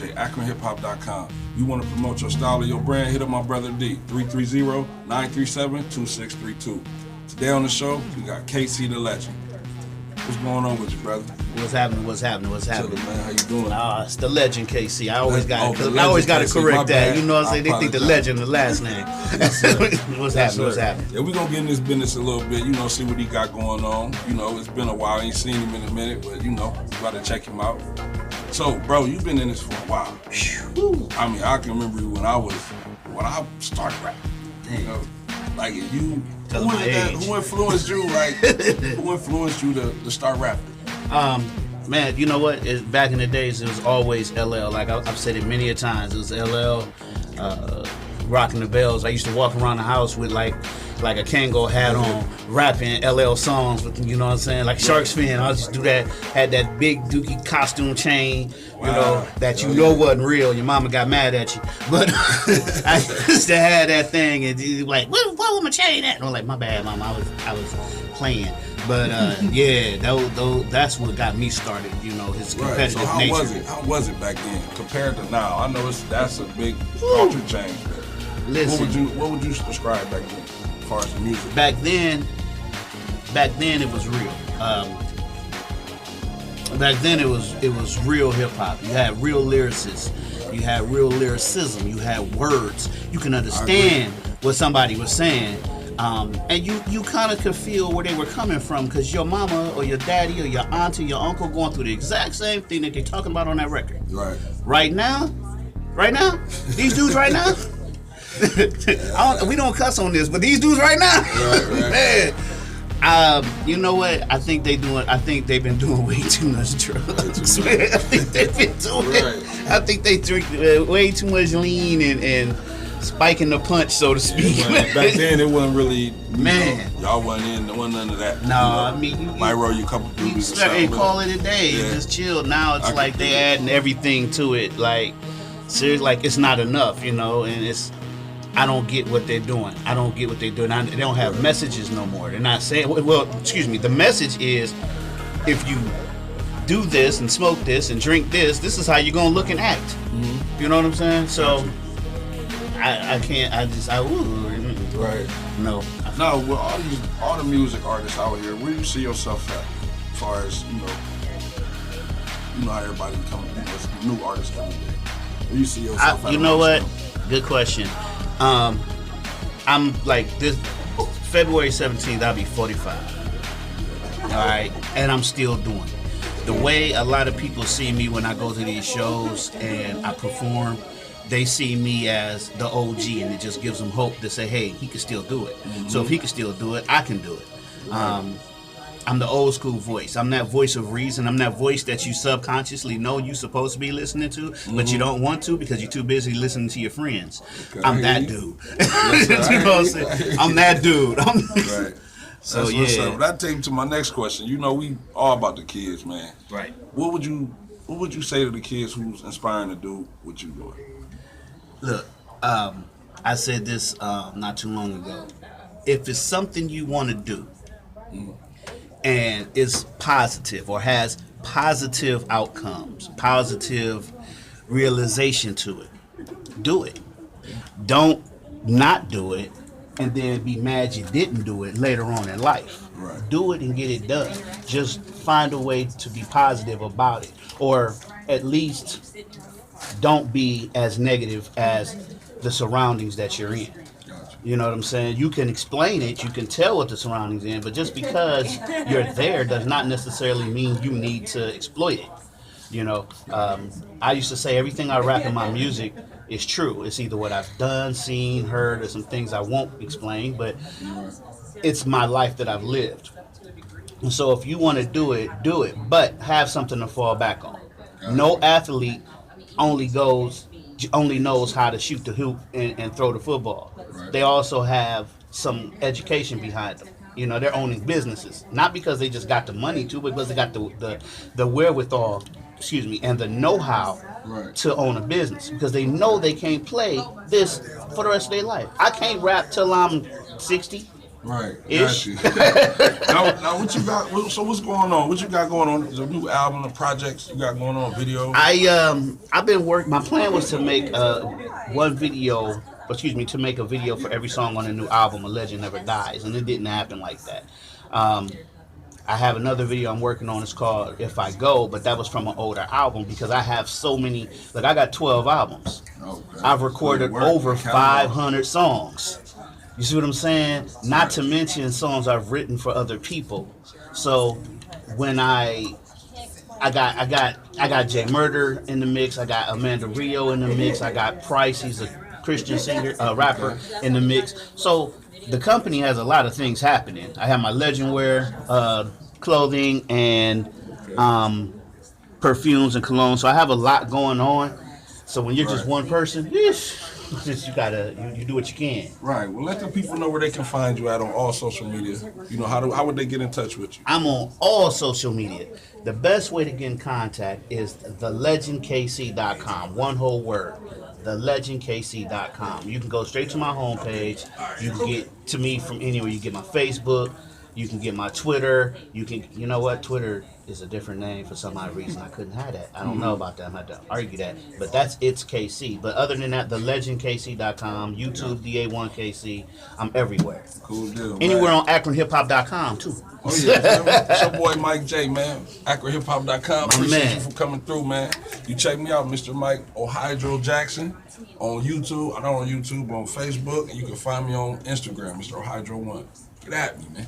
AkronHipHop.com. You want to promote your style or your brand, hit up my brother D, 330-937-2632. Today on the show, we got KC the Legend. What's going on with you, brother? What's happening? Chilling, man. How you doing? It's the Legend, KC. I always got to KC, correct that. You know what I'm saying? They think the apologize. Legend, the last name. What's happening? Yeah, we're going to get in this business a little bit, see what he got going on. It's been a while. I ain't seen him in a minute, but, we got to check him out. So, bro, you've been in this for a while. I mean, I can remember when I started rapping. Like you, who influenced you? Like, who influenced you to start rapping? Man, you know what? Back in the days, it was always LL. Like I've said it many a times. It was LL, rocking the bells. I used to walk around the house with like a Kango hat on, rapping LL songs. With, you know what I'm saying? Like Shark's Fin. I just do that. Had that big dookie costume chain. That wasn't real. Your mama got mad at you, but I used to have that thing, and you like, what was my chain at? And I'm like, my bad, mama. I was playing. But yeah, that's what got me started. His competitive So nature. How was it back then compared to now? I know that's a big culture change. Listen, What would you describe back then, as far as the music? Back then it was real. Back then it was real hip hop. You had real lyricists. You had real lyricism. You had words. You can understand what somebody was saying. And you kind of could feel where they were coming from, because your mama or your daddy or your auntie, your uncle going through the exact same thing that they're talking about on that record. Right. Right now, these dudes right now, we don't cuss on this, but these dudes right now, right. man. You know what? I think they've been doing way too much drugs. Man. I think they've been doing it. I think they drink way too much lean and spiking the punch, so to speak. Back then, it wasn't really. Man, y'all wasn't none of that. No, I mean, you might roll you a couple doobies or something. And call it a day. Yeah. Just chill. Now it's like they adding everything to it. Like, seriously, like it's not enough, and it's. I don't get what they're doing. They don't have messages no more. They're not saying. Well, excuse me. The message is, if you do this and smoke this and drink this, this is how you're gonna look and act. Mm-hmm. You know what I'm saying? So. I can't. Right. No. No. Well, all the music artists out here, where do you see yourself at? As far as you know how everybody comes. New artists every day. Where do you see yourself at? You know what? Good question. I'm like this. February 17th, I'll be 45. All right, and I'm still doing it. The way a lot of people see me when I go to these shows and I perform. They see me as the OG, and it just gives them hope to say, hey, he can still do it. Mm-hmm. So if he can still do it, I can do it. I'm the old school voice. I'm that voice of reason. I'm that voice that you subconsciously know you're supposed to be listening to, but you don't want to because you're too busy listening to your friends. Okay. I'm that dude. Yes, you know what I'm saying? I'm that dude. Right. So what's up. That takes me to my next question. We all about the kids, man. Right. What would you say to the kids who's inspiring to do what you doing? Look, I said this not too long ago. If it's something you want to do and it's positive or has positive outcomes, positive realization to it, do it. Don't not do it and then be mad you didn't do it later on in life. Right. Do it and get it done. Just find a way to be positive about it, or at least don't be as negative as the surroundings that you're in. Gotcha. You know what I'm saying? You can explain it, you can tell what the surroundings in, but just because you're there does not necessarily mean you need to exploit it. I used to say everything I rap in my music is true. It's either what I've done, seen, heard, or some things I won't explain, but it's my life that I've lived. And so if you want to do it, but have something to fall back on. No athlete only knows how to shoot the hoop and throw the football. Right. They also have some education behind them. They're owning businesses, not because they just got the money to, but because they got the wherewithal, and the know-how to own a business, because they know they can't play this for the rest of their life. I can't rap till I'm 60. Right. Ish. Got you. now, what you got? So what's going on? What you got going on? The new album, the projects you got going on, video. I've been working. My plan was to make to make a video for every song on the new album, A Legend Never Dies, and it didn't happen like that. I have another video I'm working on. It's called If I Go, but that was from an older album because I have so many. Like I got 12 albums. Okay. I've recorded over 500 songs. You see what I'm saying? Not to mention songs I've written for other people. So when I got Jay Murder in the mix. I got Amanda Rio in the mix. I got Price. He's a Christian singer, rapper in the mix. So the company has a lot of things happening. I have my Legend wear, clothing, and perfumes and cologne. So I have a lot going on. So when you're just one person, you do what you can. Right. Well, let the people know where they can find you at on all social media. You know, how would they get in touch with you? I'm on all social media. The best way to get in contact is thelegendkc.com. One whole word. Thelegendkc.com. You can go straight to my homepage. You can get to me from anywhere. You get my Facebook. You can get my Twitter. You know what? Twitter is a different name for some odd reason. I couldn't have that. I don't know about that. I'm not to argue that. But that's It's KC. But other than that, thelegendkc.com, YouTube, DA1KC. I'm everywhere. Cool deal. Anywhere man. on AkronHipHop.com, too. Oh, yeah. It's your boy Mike J, man. AkronHipHop.com. Appreciate you for coming through, man. You check me out, Mr. Mike Ohydro Jackson, on YouTube. I'm not on YouTube, but on Facebook. And you can find me on Instagram, Mr. Ohydro1. Get at me, man.